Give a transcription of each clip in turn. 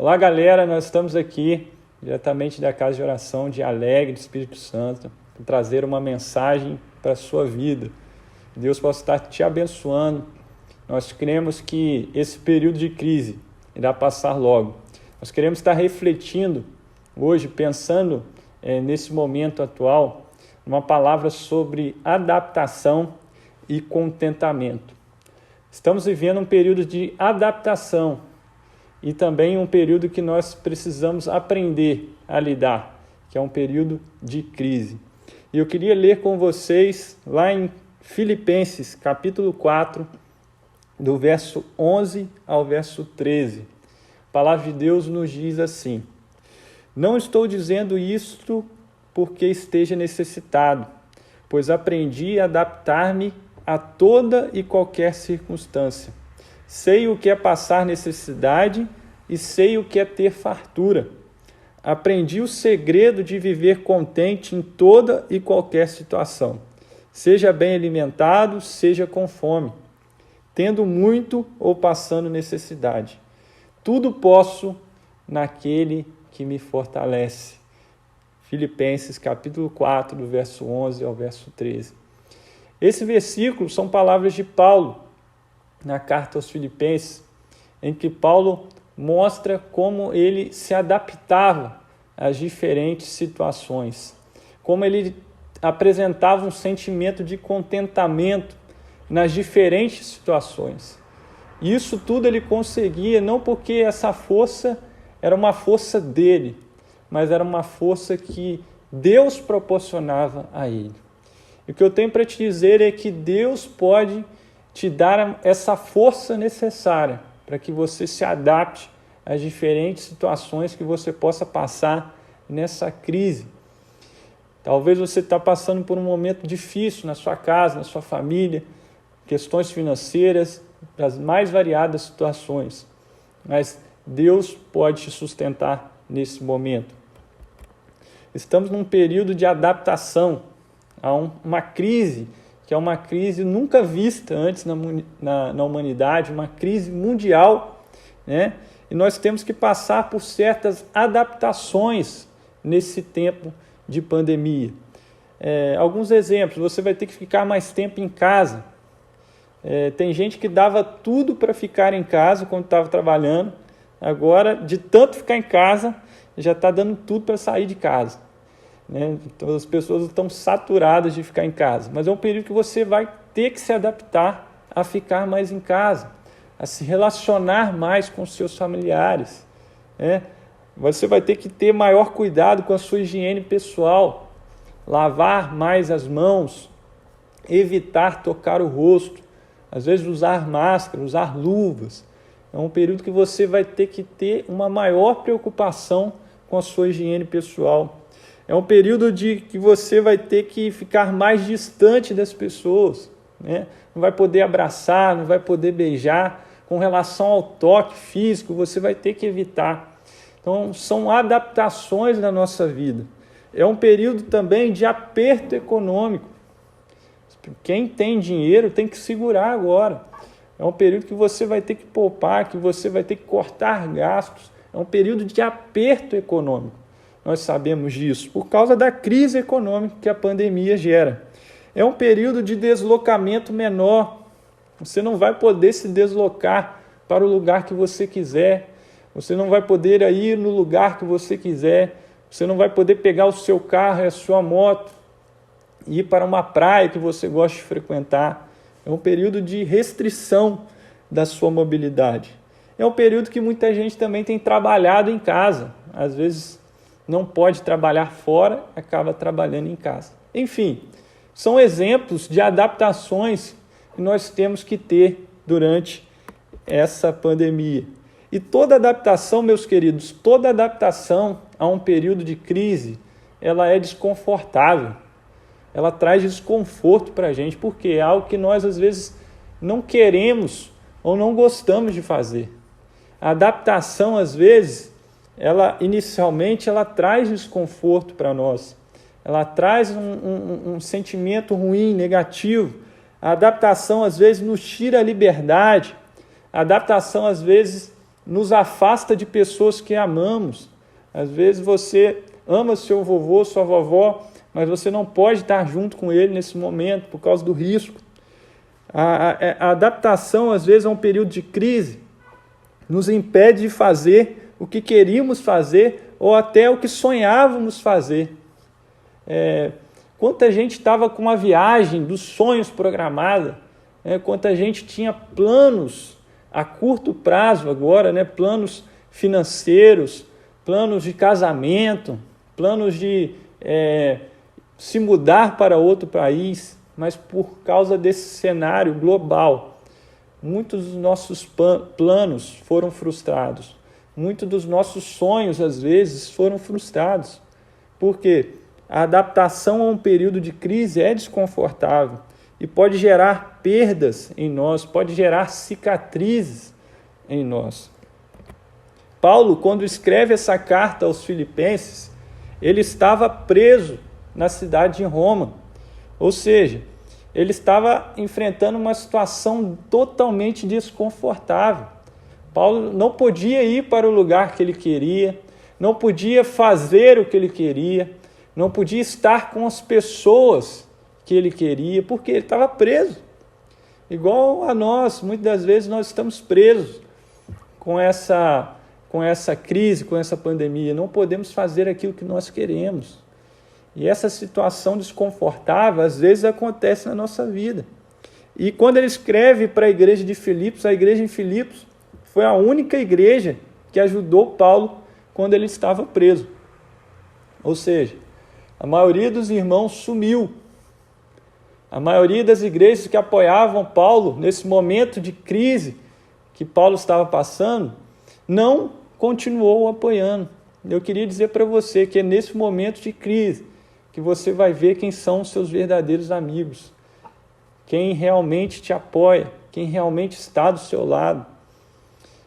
Olá, galera, nós estamos aqui diretamente da Casa de Oração de Alegre, do Espírito Santo, para trazer uma mensagem para a sua vida. Deus possa estar te abençoando. Nós cremos que esse período de crise irá passar logo. Nós queremos estar refletindo hoje, pensando nesse momento atual, uma palavra sobre adaptação e contentamento. Estamos vivendo um período de adaptação e também um período que nós precisamos aprender a lidar, que é um período de crise. E eu queria ler com vocês lá em Filipenses, capítulo 4, do verso 11 ao verso 13. A palavra de Deus nos diz assim: não estou dizendo isto porque esteja necessitado, pois aprendi a adaptar-me a toda e qualquer circunstância. Sei o que é passar necessidade e sei o que é ter fartura. Aprendi o segredo de viver contente em toda e qualquer situação. Seja bem alimentado, seja com fome, tendo muito ou passando necessidade. Tudo posso naquele que me fortalece. Filipenses capítulo 4, do verso 11 ao verso 13. Esse versículo são palavras de Paulo na carta aos Filipenses, em que Paulo mostra como ele se adaptava às diferentes situações, como ele apresentava um sentimento de contentamento nas diferentes situações. E isso tudo ele conseguia não porque essa força era uma força dele, mas era uma força que Deus proporcionava a ele. E o que eu tenho para te dizer é que Deus pode te dar essa força necessária para que você se adapte às diferentes situações que você possa passar nessa crise. Talvez você está passando por um momento difícil na sua casa, na sua família, questões financeiras, das mais variadas situações. Mas Deus pode te sustentar nesse momento. Estamos num período de adaptação a uma crise, que é uma crise nunca vista antes na humanidade, uma crise mundial, né? E nós temos que passar por certas adaptações nesse tempo de pandemia. Alguns exemplos: você vai ter que ficar mais tempo em casa. Tem gente que dava tudo para ficar em casa quando estava trabalhando, agora, de tanto ficar em casa, já está dando tudo para sair de casa. Então, as pessoas estão saturadas de ficar em casa, mas é um período que você vai ter que se adaptar a ficar mais em casa, a se relacionar mais com os seus familiares. Você vai ter que ter maior cuidado com a sua higiene pessoal, lavar mais as mãos, evitar tocar o rosto, às vezes usar máscara, usar luvas. É um período que você vai ter que ter uma maior preocupação com a sua higiene pessoal. É um período que você vai ter que ficar mais distante das pessoas, né? Não vai poder abraçar, não vai poder beijar. Com relação ao toque físico, você vai ter que evitar. Então, são adaptações na nossa vida. É um período também de aperto econômico. Quem tem dinheiro tem que segurar agora. É um período que você vai ter que poupar, que você vai ter que cortar gastos. É um período de aperto econômico. Nós sabemos disso por causa da crise econômica que a pandemia gera. É um período de deslocamento menor. Você não vai poder se deslocar para o lugar que você quiser. Você não vai poder ir no lugar que você quiser. Você não vai poder pegar o seu carro e a sua moto e ir para uma praia que você gosta de frequentar. É um período de restrição da sua mobilidade. É um período que muita gente também tem trabalhado em casa. Às vezes não pode trabalhar fora, acaba trabalhando em casa. Enfim, são exemplos de adaptações que nós temos que ter durante essa pandemia. E toda adaptação, meus queridos, toda adaptação a um período de crise, ela é desconfortável. Ela traz desconforto para a gente, porque é algo que nós, às vezes, não queremos ou não gostamos de fazer. A adaptação, às vezes, inicialmente, ela traz desconforto para nós. Ela traz um sentimento ruim, negativo. A adaptação, às vezes, nos tira a liberdade. A adaptação, às vezes, nos afasta de pessoas que amamos. Às vezes você ama seu vovô, sua vovó, mas você não pode estar junto com ele nesse momento por causa do risco. A adaptação, às vezes, a um período de crise, nos impede de fazer o que queríamos fazer ou até o que sonhávamos fazer. Quanta gente estava com uma viagem dos sonhos programada, quanta gente tinha planos a curto prazo agora, planos financeiros, planos de casamento, planos de se mudar para outro país, mas por causa desse cenário global, muitos dos nossos planos foram frustrados. Muitos dos nossos sonhos, às vezes, foram frustrados. Por quê? A adaptação a um período de crise é desconfortável e pode gerar perdas em nós, pode gerar cicatrizes em nós. Paulo, quando escreve essa carta aos Filipenses, ele estava preso na cidade de Roma. Ou seja, ele estava enfrentando uma situação totalmente desconfortável. Paulo não podia ir para o lugar que ele queria, não podia fazer o que ele queria, não podia estar com as pessoas que ele queria, porque ele estava preso. Igual a nós, muitas das vezes nós estamos presos com essa crise, com essa pandemia. Não podemos fazer aquilo que nós queremos. E essa situação desconfortável, às vezes, acontece na nossa vida. E quando ele escreve para a igreja de Filipos, a igreja em Filipos foi a única igreja que ajudou Paulo quando ele estava preso. Ou seja, a maioria dos irmãos sumiu. A maioria das igrejas que apoiavam Paulo nesse momento de crise que Paulo estava passando, não continuou apoiando. Eu queria dizer para você que é nesse momento de crise que você vai ver quem são os seus verdadeiros amigos, quem realmente te apoia, quem realmente está do seu lado,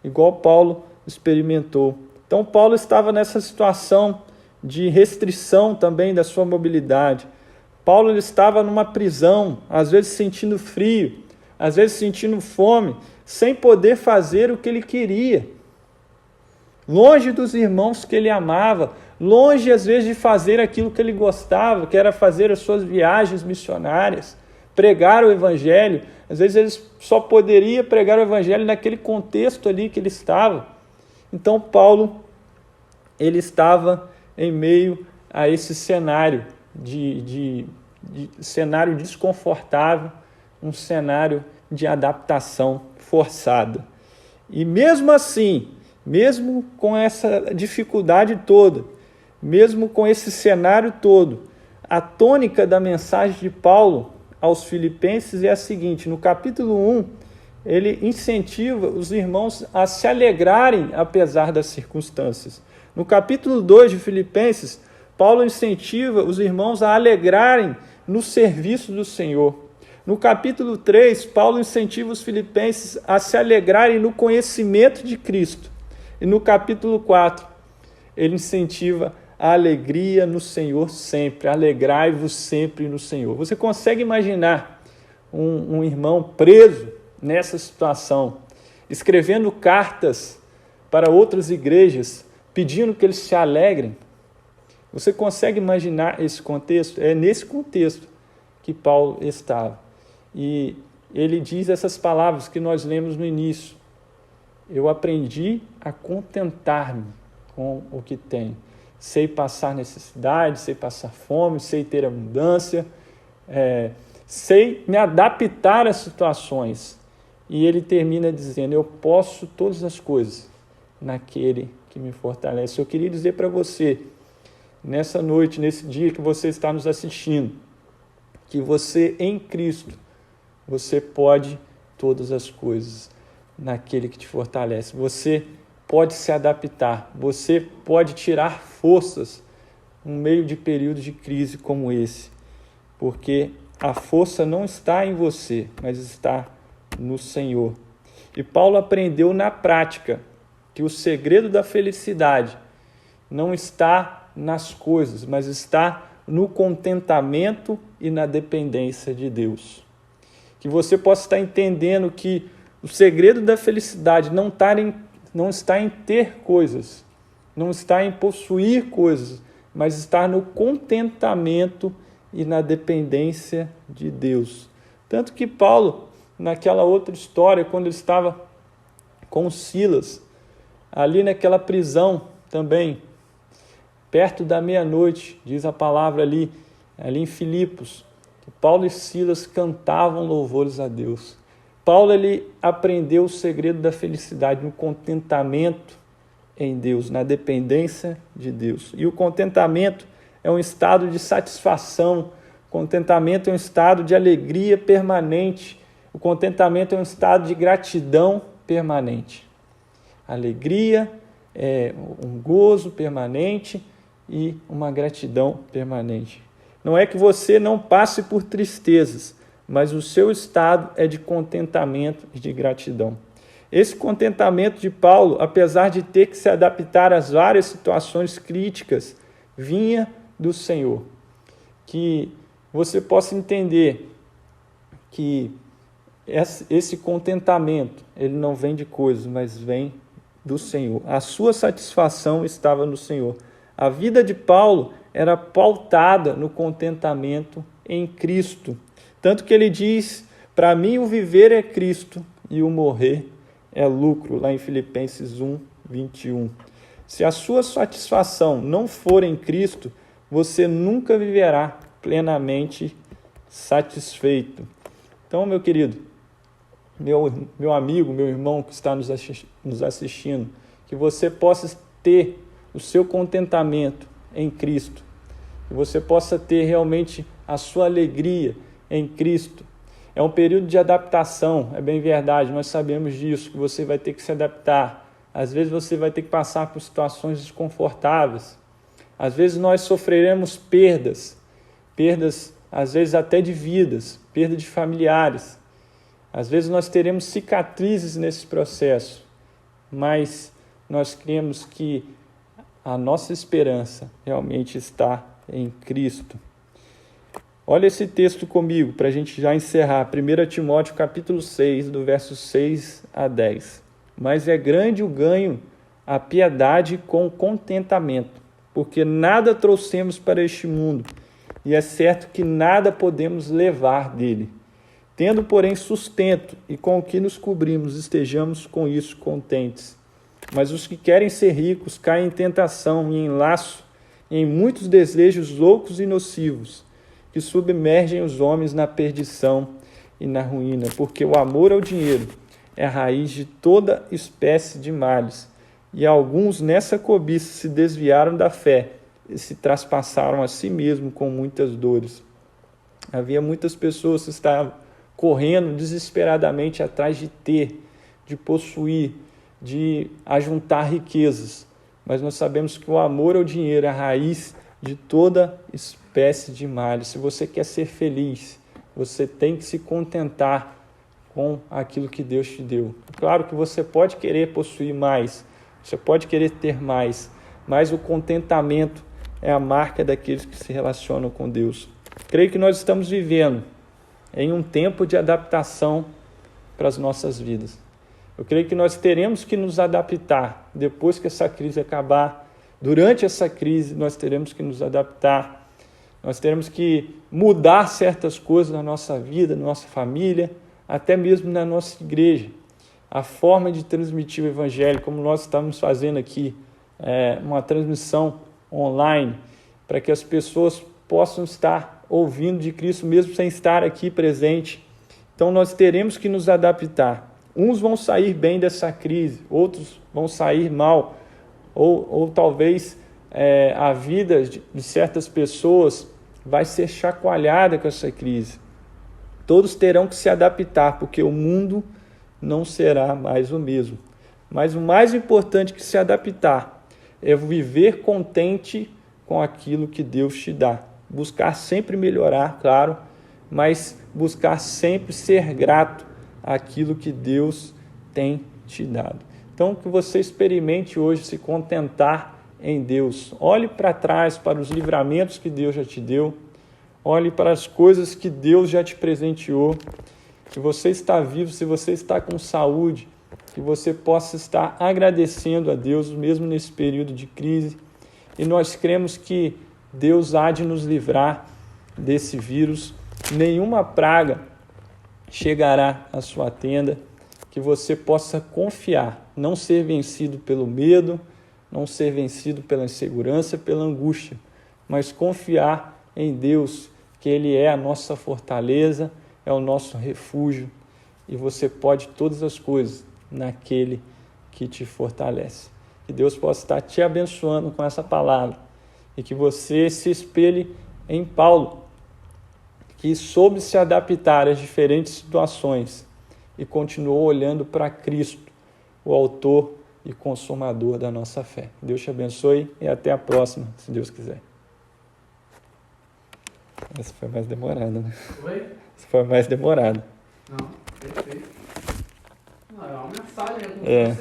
igual Paulo experimentou. Então, Paulo estava nessa situação de restrição também da sua mobilidade. Paulo ele estava numa prisão, às vezes sentindo frio, às vezes sentindo fome, sem poder fazer o que ele queria. Longe dos irmãos que ele amava, longe às vezes de fazer aquilo que ele gostava, que era fazer as suas viagens missionárias, pregar o evangelho. Às vezes ele só poderia pregar o evangelho naquele contexto ali que ele estava. Então Paulo, ele estava em meio a esse cenário de cenário desconfortável, um cenário de adaptação forçada. E mesmo assim, mesmo com essa dificuldade toda, mesmo com esse cenário todo, a tônica da mensagem de Paulo aos Filipenses é a seguinte: no capítulo 1, ele incentiva os irmãos a se alegrarem apesar das circunstâncias. No capítulo 2 de Filipenses, Paulo incentiva os irmãos a alegrarem no serviço do Senhor. No capítulo 3, Paulo incentiva os filipenses a se alegrarem no conhecimento de Cristo. E no capítulo 4, ele incentiva a alegria no Senhor sempre. Alegrai-vos sempre no Senhor. Você consegue imaginar um irmão preso nessa situação, escrevendo cartas para outras igrejas, pedindo que eles se alegrem? Você consegue imaginar esse contexto? É nesse contexto que Paulo estava. E ele diz essas palavras que nós lemos no início: eu aprendi a contentar-me com o que tenho. Sei passar necessidade, sei passar fome, sei ter abundância, sei me adaptar às situações. E ele termina dizendo: eu posso todas as coisas naquele que me fortalece. Eu queria dizer para você, nessa noite, nesse dia que você está nos assistindo, que você em Cristo, você pode todas as coisas naquele que te fortalece. Você pode se adaptar, você pode tirar forças no meio de períodos de crise como esse, porque a força não está em você, mas está no Senhor. E Paulo aprendeu na prática que o segredo da felicidade não está nas coisas, mas está no contentamento e na dependência de Deus. Que você possa estar entendendo que o segredo da felicidade não está em não está em ter coisas, não está em possuir coisas, mas está no contentamento e na dependência de Deus. Tanto que Paulo, naquela outra história, quando ele estava com Silas, ali naquela prisão também, perto da meia-noite, diz a palavra ali em Filipos, que Paulo e Silas cantavam louvores a Deus. Paulo ele aprendeu o segredo da felicidade no contentamento em Deus, na dependência de Deus. E o contentamento é um estado de satisfação, o contentamento é um estado de alegria permanente, o contentamento é um estado de gratidão permanente. Alegria é um gozo permanente e uma gratidão permanente. Não é que você não passe por tristezas, mas o seu estado é de contentamento e de gratidão. Esse contentamento de Paulo, apesar de ter que se adaptar às várias situações críticas, vinha do Senhor. Que você possa entender que esse contentamento, ele não vem de coisas, mas vem do Senhor. A sua satisfação estava no Senhor. A vida de Paulo era pautada no contentamento em Cristo. Tanto que ele diz, para mim o viver é Cristo e o morrer é lucro, lá em Filipenses 1, 21. Se a sua satisfação não for em Cristo, você nunca viverá plenamente satisfeito. Então, meu querido, meu amigo, meu irmão que está nos assistindo, que você possa ter o seu contentamento em Cristo, que você possa ter realmente a sua alegria em Cristo. É um período de adaptação, é bem verdade, nós sabemos disso, que você vai ter que se adaptar. Às vezes você vai ter que passar por situações desconfortáveis. Às vezes nós sofreremos perdas às vezes até de vidas, perda de familiares. Às vezes nós teremos cicatrizes nesse processo, mas nós cremos que a nossa esperança realmente está em Cristo. Olha esse texto comigo, para a gente já encerrar. 1 Timóteo capítulo 6, do verso 6 a 10. Mas é grande o ganho, a piedade com contentamento, porque nada trouxemos para este mundo, e é certo que nada podemos levar dele. Tendo, porém, sustento e com o que nos cobrimos, estejamos com isso contentes. Mas os que querem ser ricos caem em tentação e em laço, e em muitos desejos loucos e nocivos, que submergem os homens na perdição e na ruína, porque o amor ao dinheiro é a raiz de toda espécie de males, e alguns nessa cobiça se desviaram da fé e se traspassaram a si mesmos com muitas dores. Havia muitas pessoas que estavam correndo desesperadamente atrás de ter, de possuir, de ajuntar riquezas, mas nós sabemos que o amor ao dinheiro é a raiz de toda espécie de males. Se você quer ser feliz, você tem que se contentar com aquilo que Deus te deu. Claro que você pode querer possuir mais, você pode querer ter mais, mas o contentamento é a marca daqueles que se relacionam com Deus. Creio que nós estamos vivendo em um tempo de adaptação para as nossas vidas. Eu creio que nós teremos que nos adaptar depois que essa crise acabar. Durante essa crise, nós teremos que nos adaptar, nós teremos que mudar certas coisas na nossa vida, na nossa família, até mesmo na nossa igreja. A forma de transmitir o Evangelho, como nós estamos fazendo aqui, uma transmissão online, para que as pessoas possam estar ouvindo de Cristo, mesmo sem estar aqui presente. Então, nós teremos que nos adaptar. Uns vão sair bem dessa crise, outros vão sair mal, ou talvez a vida de certas pessoas vai ser chacoalhada com essa crise. Todos terão que se adaptar, porque o mundo não será mais o mesmo. Mas o mais importante que se adaptar é viver contente com aquilo que Deus te dá. Buscar sempre melhorar, claro, mas buscar sempre ser grato àquilo que Deus tem te dado. Então, que você experimente hoje se contentar em Deus. Olhe para trás, para os livramentos que Deus já te deu. Olhe para as coisas que Deus já te presenteou. Se você está vivo, se você está com saúde, que você possa estar agradecendo a Deus mesmo nesse período de crise. E nós cremos que Deus há de nos livrar desse vírus. Nenhuma praga chegará à sua tenda, que você possa confiar, não ser vencido pelo medo, não ser vencido pela insegurança, pela angústia, mas confiar em Deus, que Ele é a nossa fortaleza, é o nosso refúgio, e você pode todas as coisas naquele que te fortalece. Que Deus possa estar te abençoando com essa palavra, e que você se espelhe em Paulo, que soube se adaptar às diferentes situações e continuou olhando para Cristo, o autor e consumador da nossa fé. Deus te abençoe e até a próxima, se Deus quiser. Essa foi mais demorada, né? Oi? Essa foi mais demorada. Não, perfeito. Não, é uma mensagem, É.